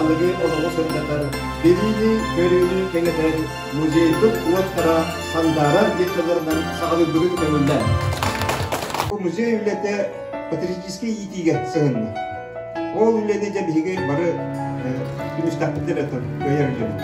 алыгы олығы сұрдатар. Берейді, көрейді, кеңетер, музейдік уаттара сандара еттілерінен сағалы бүгін көңілдер. Музей үлеті патриотический итиге сығынды. Ол үлеті жабиге бары күністақпеттер әтір көйер жүрді.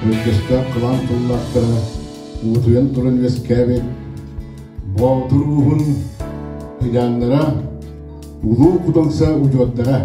Өлкесте қылан тұллақтыры ұтуен тұрын вескәбет баутыруғын ұянлыра ұлу құтыңса ұжуаттыра